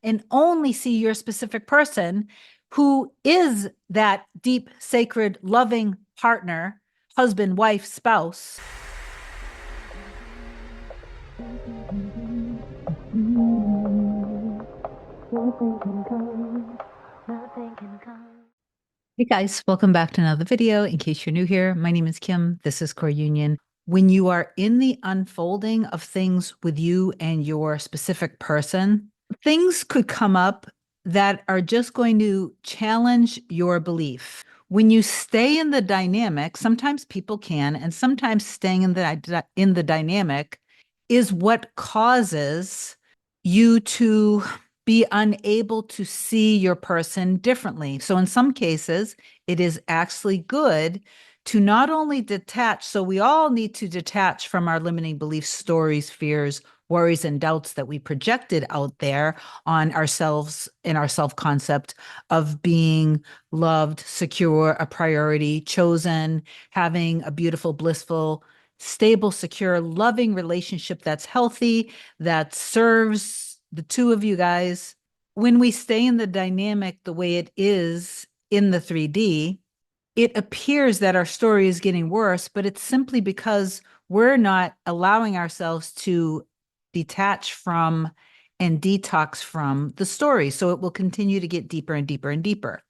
and only see your specific person who is that deep, sacred, loving partner, husband, wife, spouse. Hey guys, welcome back to another video. In case you're new here, my name is Kim. This is Core Union. When you are in the unfolding of things with you and your specific person, things could come up that are just going to challenge your belief. When you stay in the dynamic, sometimes people can, and sometimes staying in the dynamic is what causes you to be unable to see your person differently. So in some cases, it is actually good to not only detach, so we all need to detach from our limiting beliefs, stories, fears, worries, and doubts that we projected out there on ourselves in our self-concept of being loved, secure, a priority, chosen, having a beautiful, blissful, stable, secure, loving relationship that's healthy, that serves the two of you guys. When we stay in the dynamic the way it is in the 3D, it appears that our story is getting worse, but it's simply because we're not allowing ourselves to detach from and detox from the story. So it will continue to get deeper and deeper and deeper.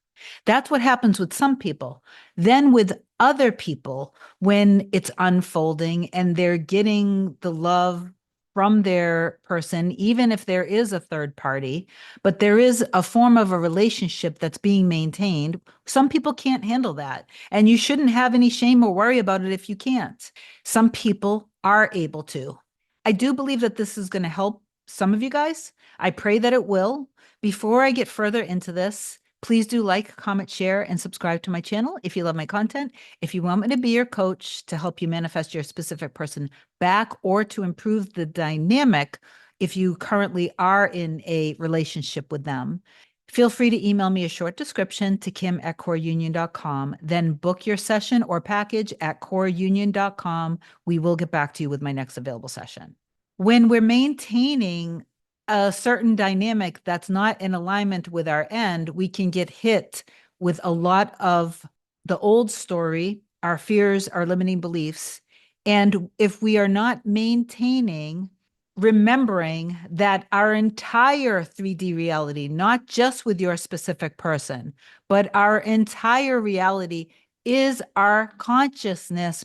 That's what happens with some people. Then with other people, when it's unfolding and they're getting the love from their person, even if there is a third party, but there is a form of a relationship that's being maintained. Some people can't handle that. And you shouldn't have any shame or worry about it if you can't. Some people are able to. I do believe that this is going to help some of you guys. I pray that it will. Before I get further into this, please do like, comment, share, and subscribe to my channel if you love my content. If you want me to be your coach to help you manifest your specific person back or to improve the dynamic if you currently are in a relationship with them, feel free to email me a short description to kim@coreunion.com, then book your session or package at coreunion.com. We will get back to you with my next available session. When we're maintaining a certain dynamic that's not in alignment with our end, we can get hit with a lot of the old story, our fears, our limiting beliefs. And if we are not maintaining, remembering that our entire 3D reality, not just with your specific person, but our entire reality is our consciousness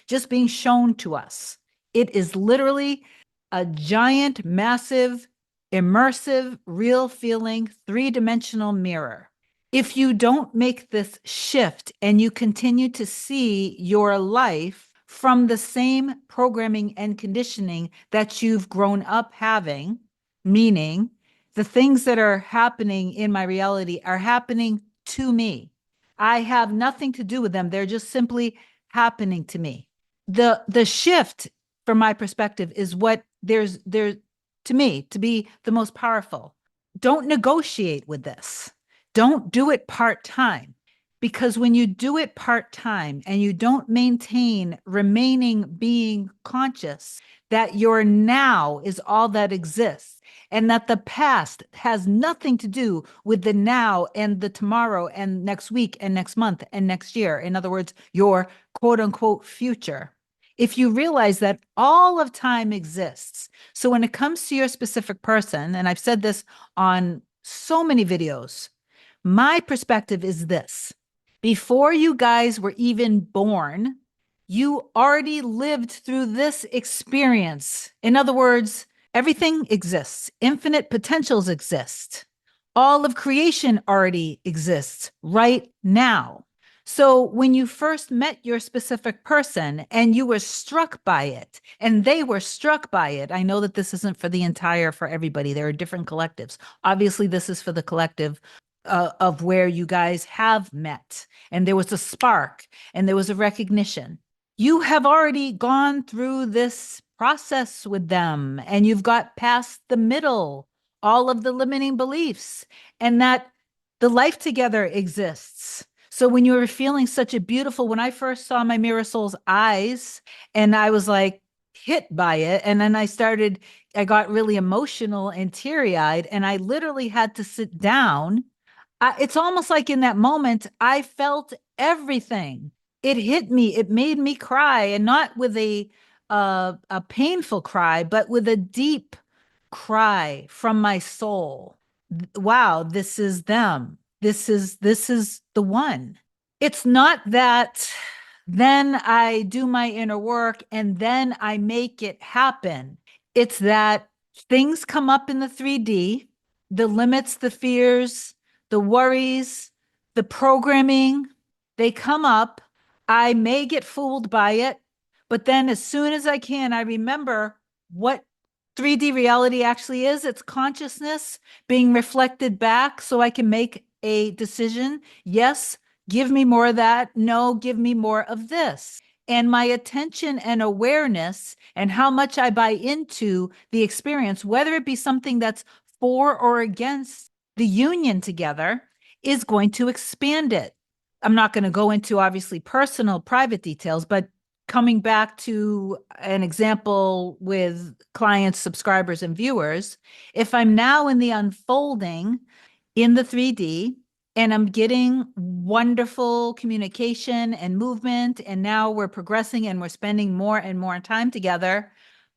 just being shown to us. It is literally a giant, massive, immersive, real feeling, three-dimensional mirror. If you don't make this shift and you continue to see your life from the same programming and conditioning that you've grown up having, meaning the things that are happening in my reality are happening to me. I have nothing to do with them. They're just simply happening to me. The shift from my perspective is what there's to me to be the most powerful. Don't negotiate with this. Don't do it part-time, because when you do it part-time and you don't maintain remaining being conscious that your now is all that exists and that the past has nothing to do with the now and the tomorrow and next week and next month and next year. In other words, your quote unquote future. If you realize that all of time exists. So when it comes to your specific person, and I've said this on so many videos, my perspective is this. Before you guys were even born, you already lived through this experience. In other words, everything exists. Infinite potentials exist. All of creation already exists right now. So when you first met your specific person and you were struck by it and they were struck by it, I know that this isn't for everybody. There are different collectives. Obviously, this is for the collective of where you guys have met and there was a spark and there was a recognition. You have already gone through this process with them and you've got past the middle, all of the limiting beliefs, and that the life together exists. So when you were feeling such a beautiful, when I first saw my Mirror Soul's eyes and I was like hit by it, and then I started I got really emotional and teary-eyed, and I literally had to sit down. It's almost like in that moment, I felt everything. It hit me. It made me cry, and not with a painful cry, but with a deep cry from my soul. Wow, this is them. This is the one. It's not that then I do my inner work and then I make it happen. It's that things come up in the 3D, the limits, the fears, the worries, the programming, they come up. I may get fooled by it, but then as soon as I can, I remember what 3D reality actually is. It's consciousness being reflected back so I can make a decision. Yes, give me more of that. No, give me more of this. And my attention and awareness and how much I buy into the experience, whether it be something that's for or against the union together, is going to expand it. I'm not going to go into obviously personal, private details, but coming back to an example with clients, subscribers, and viewers, if I'm now in the unfolding in the 3D and I'm getting wonderful communication and movement, and now we're progressing and we're spending more and more time together,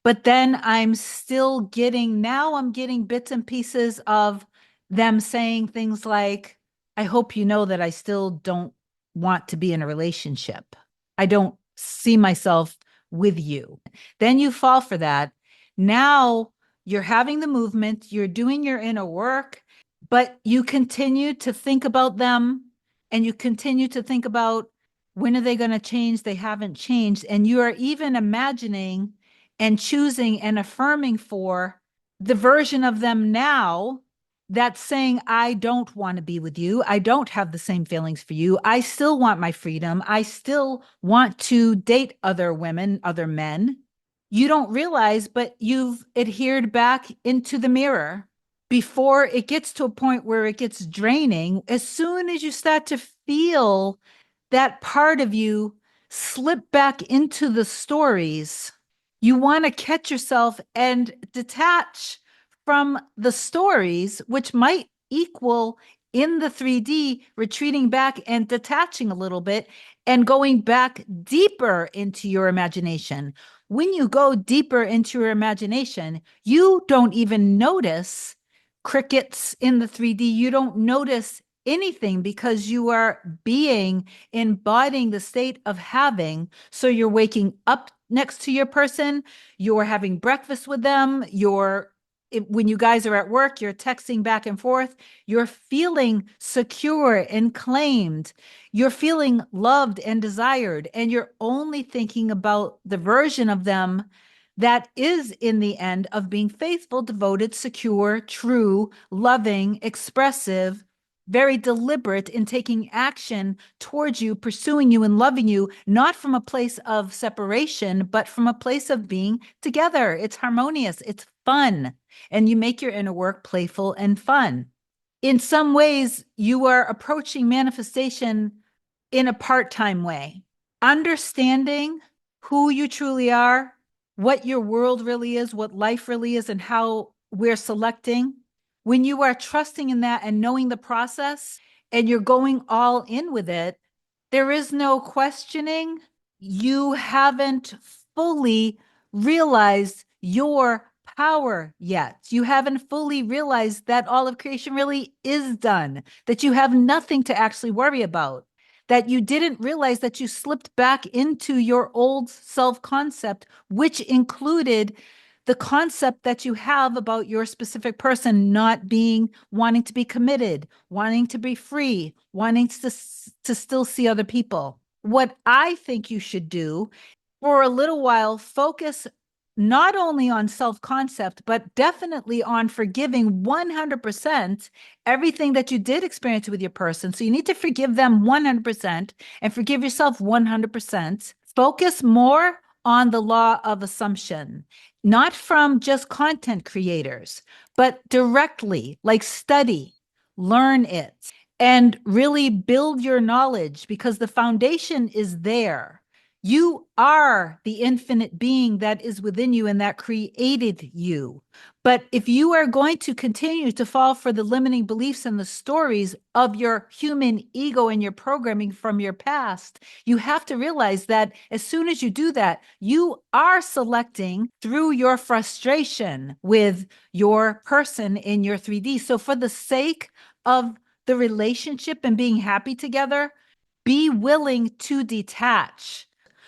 but then I'm still getting, now I'm getting bits and pieces of them saying things like, I hope you know that I still don't want to be in a relationship. I don't see myself with you. Then you fall for that. Now you're having the movement, you're doing your inner work, but you continue to think about them and you continue to think about when are they going to change? They haven't changed. And you are even imagining and choosing and affirming for the version of them now that's saying, I don't want to be with you. I don't have the same feelings for you. I still want my freedom. I still want to date other women, other men. You don't realize, but you've adhered back into the mirror before it gets to a point where it gets draining. As soon as you start to feel that part of you slip back into the stories, you want to catch yourself and detach from the stories, which might equal in the 3D, retreating back and detaching a little bit and going back deeper into your imagination. When you go deeper into your imagination, you don't even notice crickets in the 3D. You don't notice anything because you are being, embodying the state of having. So you're waking up next to your person, you're having breakfast with them, when you guys are at work, you're texting back and forth, you're feeling secure and claimed, you're feeling loved and desired, and you're only thinking about the version of them that is in the end of being faithful, devoted, secure, true, loving, expressive, very deliberate in taking action towards you, pursuing you and loving you, not from a place of separation, but from a place of being together. It's harmonious, it's fun, and you make your inner work playful and fun. In some ways, you are approaching manifestation in a part-time way, understanding who you truly are, what your world really is, what life really is, and how we're selecting. When you are trusting in that and knowing the process and you're going all in with it, there is no questioning. You haven't fully realized your power yet. You haven't fully realized that all of creation really is done, that you have nothing to actually worry about, that you didn't realize that you slipped back into your old self-concept, which included the concept that you have about your specific person not wanting to be committed, wanting to be free, wanting to still see other people. What I think you should do for a little while, focus not only on self-concept, but definitely on forgiving 100% everything that you did experience with your person. So you need to forgive them 100% and forgive yourself 100%. Focus more on the law of assumption, not from just content creators, but directly, like study, learn it, and really build your knowledge because the foundation is there. You are the infinite being that is within you and that created you. But if you are going to continue to fall for the limiting beliefs and the stories of your human ego and your programming from your past, you have to realize that as soon as you do that, you are selecting through your frustration with your person in your 3D. So for the sake of the relationship and being happy together, be willing to detach.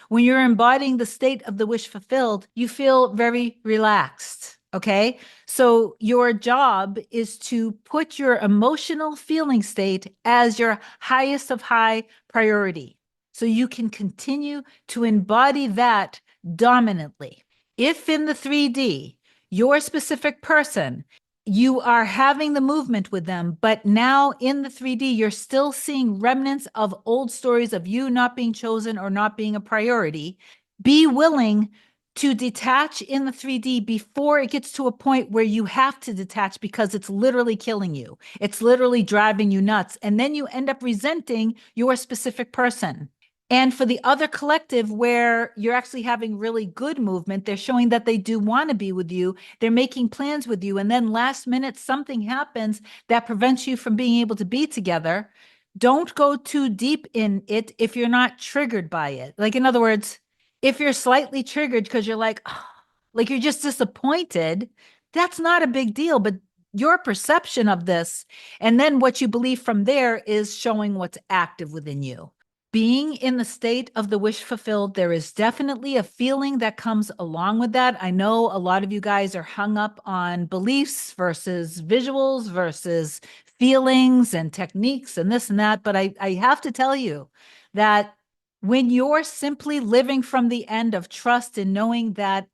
When you're embodying the state of the wish fulfilled, you feel very relaxed. Okay. So your job is to put your emotional feeling state as your highest of high priority. So you can continue to embody that dominantly. If in the 3D, your specific person, you are having the movement with them, but now in the 3D, you're still seeing remnants of old stories of you not being chosen or not being a priority. Be willing to detach in the 3D before it gets to a point where you have to detach because it's literally killing you. It's literally driving you nuts. And then you end up resenting your specific person. And for the other collective where you're actually having really good movement, they're showing that they do want to be with you. They're making plans with you. And then last minute, something happens that prevents you from being able to be together. Don't go too deep in it if you're not triggered by it. Like, in other words, if you're slightly triggered because you're like, oh, like you're just disappointed, that's not a big deal. But your perception of this and then what you believe from there is showing what's active within you. Being in the state of the wish fulfilled, there is definitely a feeling that comes along with that. I know a lot of you guys are hung up on beliefs versus visuals versus feelings and techniques and this and that. But I have to tell you that when you're simply living from the end of trust and knowing that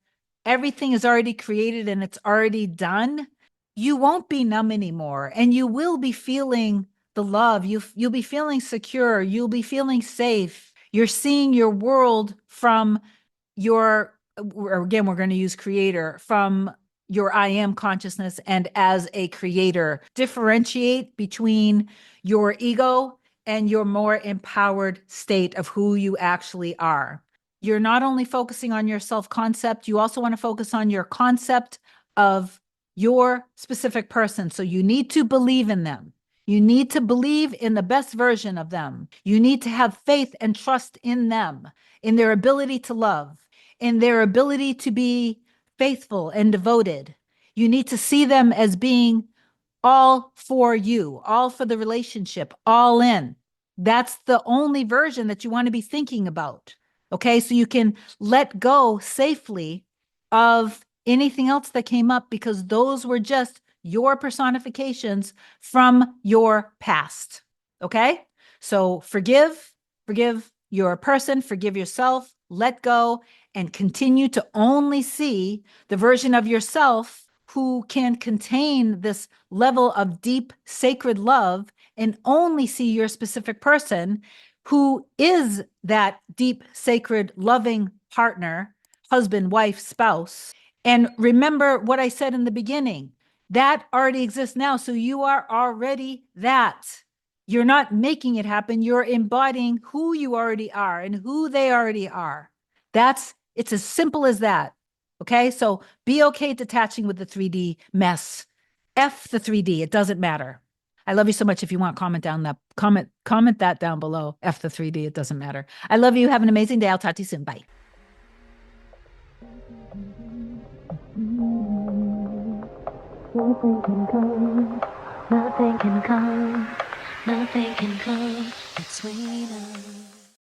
everything is already created and it's already done, you won't be numb anymore. And you will be feeling the love. You'll be feeling secure. You'll be feeling safe. You're seeing your world from your, or again, we're going to use creator, from your I am consciousness and as a creator. Differentiate between your ego and your more empowered state of who you actually are. You're not only focusing on your self-concept, you also want to focus on your concept of your specific person. So you need to believe in them. You need to believe in the best version of them. You need to have faith and trust in them, in their ability to love, in their ability to be faithful and devoted. You need to see them as being all for you, all for the relationship, all in. That's the only version that you want to be thinking about. Okay. So you can let go safely of anything else that came up because those were just your personifications from your past. Okay. So forgive your person, forgive yourself, let go, and continue to only see the version of yourself who can contain this level of deep sacred love and only see your specific person who is that deep sacred loving partner, husband, wife, spouse. And remember what I said in the beginning, that already exists now. So you are already that. You're not making it happen. You're embodying who you already are and who they already are. It's as simple as that. Okay. So be okay detaching with the 3D mess. F the 3D. It doesn't matter. I love you so much. If you want, comment that down below. F the 3D. It doesn't matter. I love you. Have an amazing day. I'll talk to you soon. Bye. Nothing can come, nothing can come, nothing can come between us.